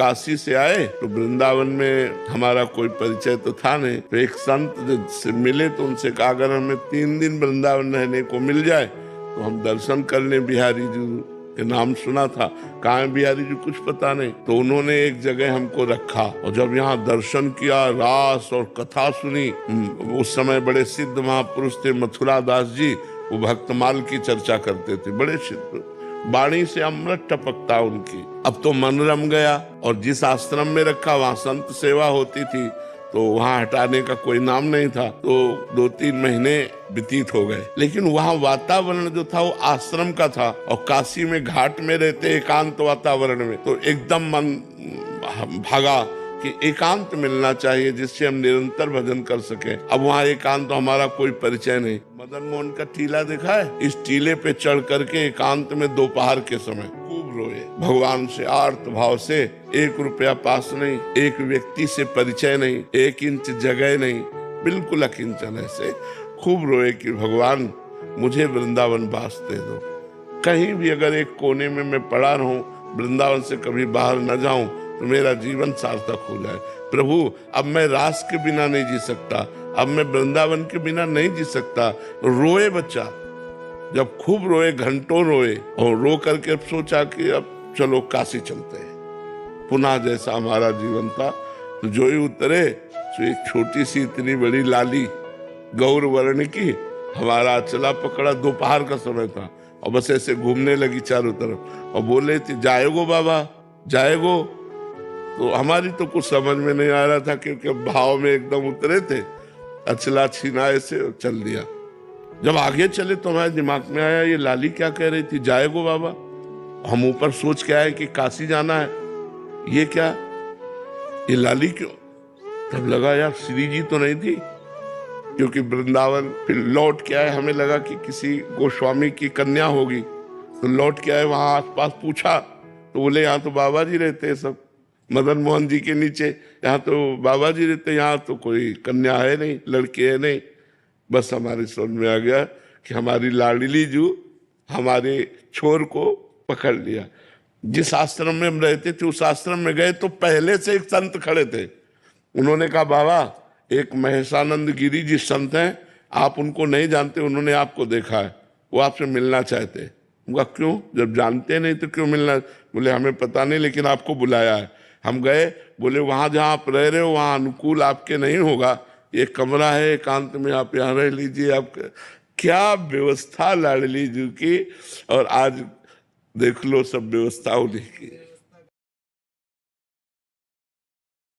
काशी से आए तो वृंदावन में हमारा कोई परिचय तो था नहीं, तो एक संत से मिले तो उनसे कहा अगर हमें 3 दिन वृंदावन रहने को मिल जाए तो हम दर्शन कर लें। बिहारी जी के नाम सुना था, कहाँ है बिहारी जी कुछ पता नहीं। तो उन्होंने एक जगह हमको रखा और जब यहाँ दर्शन किया, रास और कथा सुनी। उस समय बड़े सिद्ध महापुरुष थे मथुरा दास जी, वो भक्तमाल की चर्चा करते थे, बड़े सिद्ध, वाणी से अमृत टपकता उनकी। अब तो मन रम गया और जिस आश्रम में रखा वहाँ संत सेवा होती थी तो वहाँ हटाने का कोई नाम नहीं था। तो 2-3 महीने व्यतीत हो गए, लेकिन वहाँ वातावरण जो था वो आश्रम का था और काशी में घाट में रहते एकांत वातावरण में, तो एकदम मन भागा कि एकांत मिलना चाहिए जिससे हम निरंतर भजन कर सके। अब वहाँ एकांत तो हमारा कोई परिचय नहीं। मदन मोहन का टीला देखा है, इस टीले पे चढ़ करके एकांत में दोपहर के समय खूब रोए भगवान से आर्त भाव से। 1 रुपया पास नहीं, एक व्यक्ति से परिचय नहीं, 1 इंच जगह नहीं, बिल्कुल अकिंचन ऐसे खूब रोए कि भगवान मुझे वृंदावन वास दे दो। कहीं भी अगर एक कोने में मैं पड़ा रहूं, वृंदावन से कभी बाहर न जाऊं तो मेरा जीवन सार्थक हो जाए। प्रभु अब मैं रास के बिना नहीं जी सकता, अब मैं वृंदावन के बिना नहीं जी सकता। रोए बच्चा, जब खूब रोए, घंटों रोए और रो करके सोचा कि अब चलो काशी चलते हैं। पुनः जैसा हमारा जीवन था तो जो ही उतरे तो एक छोटी सी इतनी बड़ी लाली गौर वर्ण की हमारा चला पकड़ा, दोपहर का समय था और बस ऐसे घूमने लगी चारों तरफ और बोले थी जाएगो बाबा जाएगो। तो हमारी तो कुछ समझ में नहीं आ रहा था क्योंकि भाव में एकदम उतरे थे, अचला छीना से चल दिया। जब आगे चले तो हमारे दिमाग में आया ये लाली क्या कह रही थी, जाएगो बाबा। हम ऊपर सोच के आए कि काशी जाना है, ये क्या, ये लाली क्यों। तब लगा यार श्री जी तो नहीं थी, क्योंकि वृंदावन फिर लौट के आए, हमें लगा कि किसी गोस्वामी की कन्या होगी। तो लौट के आए, वहां आसपास पूछा तो बोले यहाँ तो बाबा जी रहते हैं सब, मदन मोहन जी के नीचे, यहाँ तो बाबा जी रहते, यहाँ तो कोई कन्या है नहीं, लड़के है नहीं। बस हमारी समझ में आ गया कि हमारी लाडली जू हमारे छोर को पकड़ लिया। जिस आश्रम में हम रहते थे उस आश्रम में गए तो पहले से एक संत खड़े थे। उन्होंने कहा बाबा एक महेशानंद गिरी जी संत हैं, आप उनको नहीं जानते, उन्होंने आपको देखा है, वो आपसे मिलना चाहते। उनका क्यों, जब जानते नहीं तो क्यों मिलना। बोले हमें पता नहीं लेकिन आपको बुलाया है। हम गए, बोले वहां जहाँ आप रह रहे हो वहां अनुकूल आपके नहीं होगा, ये कमरा है एकांत में, आप यहाँ रह लीजिए। आप क्या व्यवस्था लाडली जी की, और आज देख लो सब व्यवस्था उन्हीं की।